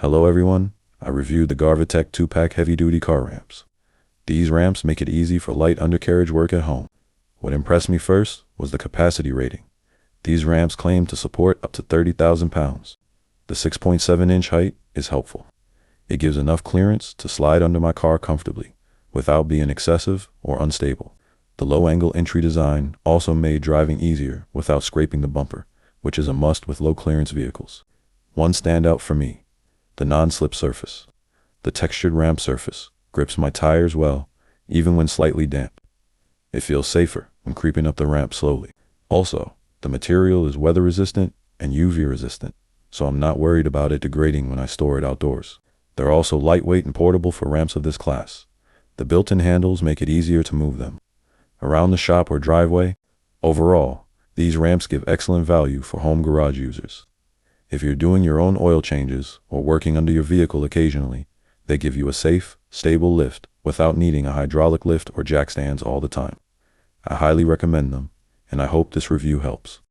Hello everyone, I reviewed the Garvatek 2-pack heavy-duty car ramps. These ramps make it easy for light undercarriage work at home. What impressed me first was the capacity rating. These ramps claim to support up to 30,000 pounds. The 6.7-inch height is helpful. It gives enough clearance to slide under my car comfortably, without being excessive or unstable. The low-angle entry design also made driving easier without scraping the bumper, which is a must with low-clearance vehicles. One standout for me: the non-slip surface. The textured ramp surface grips my tires well, even when slightly damp. It feels safer when creeping up the ramp slowly. Also, the material is weather-resistant and UV-resistant, so I'm not worried about it degrading when I store it outdoors. They're also lightweight and portable for ramps of this class. The built-in handles make it easier to move them around the shop or driveway. Overall, these ramps give excellent value for home garage users. If you're doing your own oil changes or working under your vehicle occasionally, they give you a safe, stable lift without needing a hydraulic lift or jack stands all the time. I highly recommend them, and I hope this review helps.